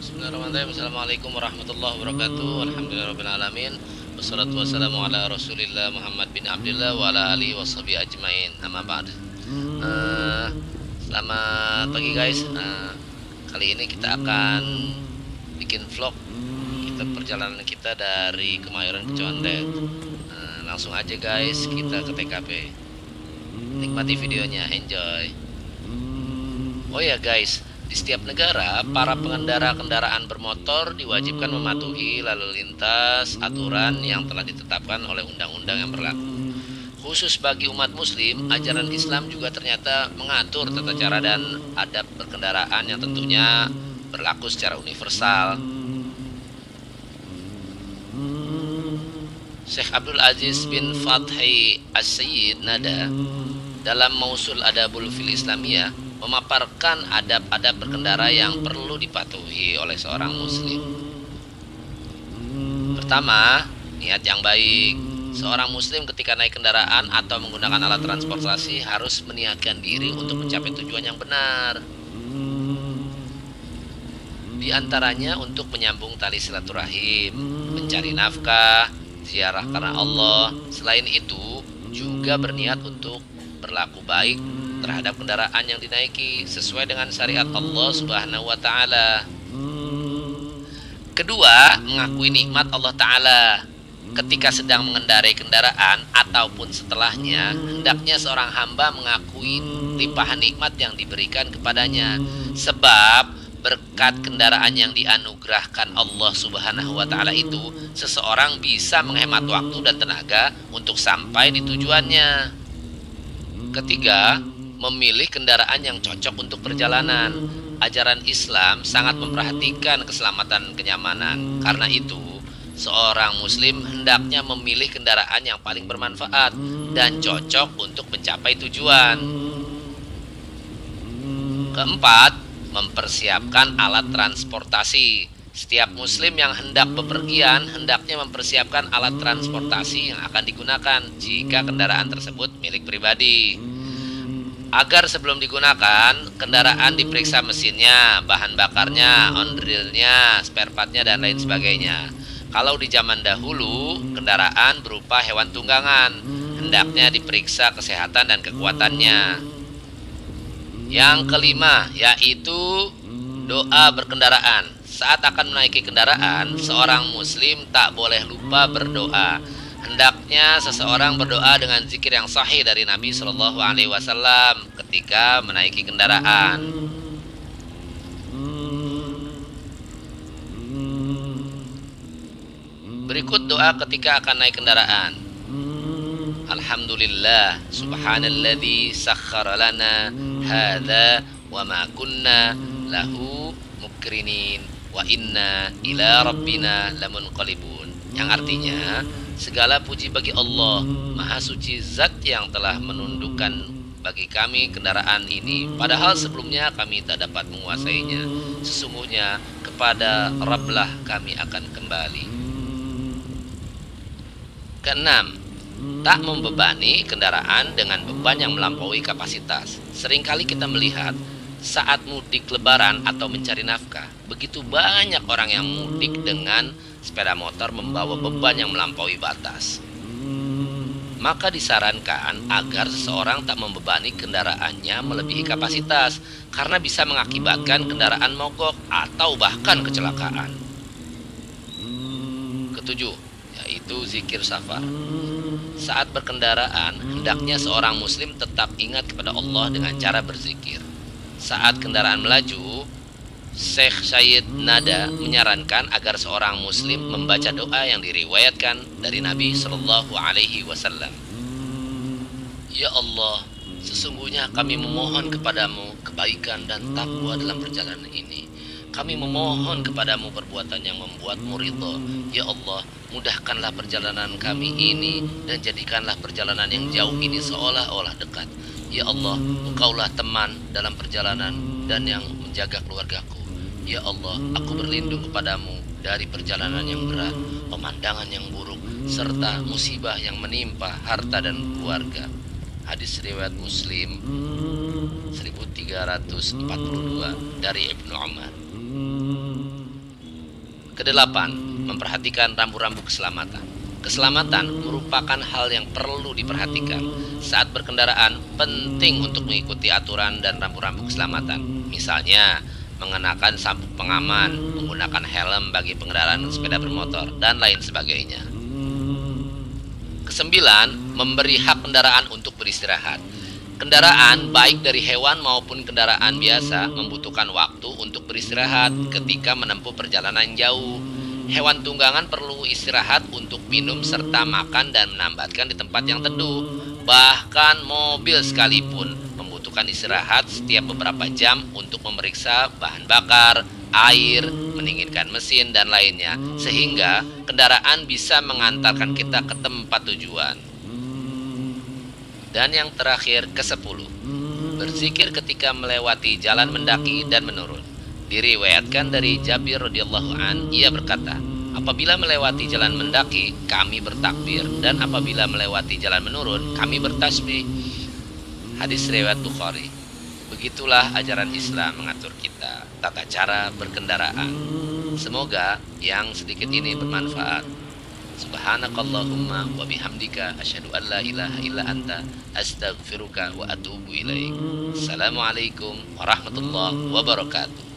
Bismillahirrahmanirrahim. Assalamualaikum warahmatullahi wabarakatuh. Alhamdulillahirrahmanirrahim. Wassalatu wassalamu ala rasulillah Muhammad bin Abdullah wa ala alihi washabihi ajmain. Amma ba'd. Selamat pagi guys. Kali ini kita akan bikin vlog kita perjalanan kita dari Kemayoran ke Condet. Langsung aja guys, kita ke TKP. Nikmati videonya, enjoy. Oh ya guys, di setiap negara, para pengendara kendaraan bermotor diwajibkan mematuhi lalu lintas aturan yang telah ditetapkan oleh undang-undang yang berlaku. Khusus bagi umat muslim, ajaran Islam juga ternyata mengatur tata cara dan adab berkendaraan yang tentunya berlaku secara universal. Syekh Abdul Aziz bin Fathi As-Sayyid Nada dalam Mausul Adabul fil Islamiyah memaparkan adab-adab berkendara yang perlu dipatuhi oleh seorang muslim. Pertama, niat yang baik. Seorang muslim ketika naik kendaraan atau menggunakan alat transportasi harus meniatkan diri untuk mencapai tujuan yang benar. Di antaranya untuk menyambung tali silaturahim, mencari nafkah, ziarah karena Allah. Selain itu, juga berniat untuk berlaku baik terhadap kendaraan yang dinaiki sesuai dengan syariat Allah Subhanahu wa taala. Kedua, mengakui nikmat Allah taala. Ketika sedang mengendarai kendaraan ataupun setelahnya, hendaknya seorang hamba mengakui limpahan nikmat yang diberikan kepadanya. Sebab berkat kendaraan yang dianugerahkan Allah Subhanahu wa taala itu, seseorang bisa menghemat waktu dan tenaga untuk sampai di tujuannya. Ketiga, memilih kendaraan yang cocok untuk perjalanan. Ajaran Islam sangat memperhatikan keselamatan kenyamanan. Karena itu, seorang muslim hendaknya memilih kendaraan yang paling bermanfaat dan cocok untuk mencapai tujuan. Keempat, mempersiapkan alat transportasi. Setiap muslim yang hendak bepergian hendaknya mempersiapkan alat transportasi yang akan digunakan jika kendaraan tersebut milik pribadi. Agar sebelum digunakan, kendaraan diperiksa mesinnya, bahan bakarnya, ondrilnya, spare partnya, dan lain sebagainya. Kalau di zaman dahulu, kendaraan berupa hewan tunggangan, hendaknya diperiksa kesehatan dan kekuatannya. Yang kelima, yaitu doa berkendaraan. Saat akan menaiki kendaraan, seorang muslim tak boleh lupa berdoa. Hendaknya seseorang berdoa dengan zikir yang sahih dari Nabi Shallallahu Alaihi Wasallam ketika menaiki kendaraan. Berikut doa ketika akan naik kendaraan. Alhamdulillah, subhanalladzi sakhkhara lana hadza wa ma kunna lahu mukrinin wa inna ila rabbina lamunqalibun. Yang artinya, segala puji bagi Allah, Maha Suci Zat yang telah menundukkan bagi kami kendaraan ini, padahal sebelumnya kami tak dapat menguasainya. Sesungguhnya kepada Rabblah kami akan kembali. Keenam, tak membebani kendaraan dengan beban yang melampaui kapasitas. Seringkali kita melihat saat mudik lebaran atau mencari nafkah, begitu banyak orang yang mudik dengan sepeda motor membawa beban yang melampaui batas. Maka disarankan agar seseorang tak membebani kendaraannya melebihi kapasitas, karena bisa mengakibatkan kendaraan mogok atau bahkan kecelakaan. Ketujuh, yaitu zikir safar. Saat berkendaraan, hendaknya seorang muslim tetap ingat kepada Allah dengan cara berzikir. Saat kendaraan melaju, Syekh Sayyid Nada menyarankan agar seorang muslim membaca doa yang diriwayatkan dari Nabi Shallallahu Alaihi Wasallam. Ya Allah, sesungguhnya kami memohon kepadamu kebaikan dan takwa dalam perjalanan ini. Kami memohon kepadamu perbuatan yang membuatmu ridho. Ya Allah, mudahkanlah perjalanan kami ini dan jadikanlah perjalanan yang jauh ini seolah-olah dekat. Ya Allah, Engkaulah teman dalam perjalanan dan yang menjaga keluargaku. Ya Allah, aku berlindung kepadamu dari perjalanan yang berat, pemandangan yang buruk, serta musibah yang menimpa harta dan keluarga. Hadis riwayat Muslim 1342 dari Ibnu Umar. Kedelapan, memperhatikan rambu-rambu keselamatan. Keselamatan merupakan hal yang perlu diperhatikan. Saat berkendaraan, penting untuk mengikuti aturan dan rambu-rambu keselamatan. Misalnya, mengenakan sabuk pengaman, menggunakan helm bagi pengendaraan sepeda bermotor, dan lain sebagainya. Kesembilan, memberi hak kendaraan untuk beristirahat. Kendaraan, baik dari hewan maupun kendaraan biasa, membutuhkan waktu untuk beristirahat ketika menempuh perjalanan jauh. Hewan tunggangan perlu istirahat untuk minum serta makan dan menambatkan di tempat yang teduh. Bahkan mobil sekalipun membutuhkan istirahat setiap beberapa jam untuk memeriksa bahan bakar, air, mendinginkan mesin, dan lainnya, sehingga kendaraan bisa mengantarkan kita ke tempat tujuan. Dan yang terakhir, ke-10, berzikir ketika melewati jalan mendaki dan menurun. Diriwayatkan dari Jabir radhiyallahu an, ia berkata, apabila melewati jalan mendaki, kami bertakbir, dan apabila melewati jalan menurun, kami bertasbih. Hadis riwayat Bukhari. Begitulah ajaran Islam mengatur kita tata cara berkendaraan. Semoga yang sedikit ini bermanfaat. Subhanakallahumma wa bihamdika asyhadu an la ilaha illa anta astaghfiruka wa atubu ilaik. Assalamualaikum warahmatullahi wabarakatuh.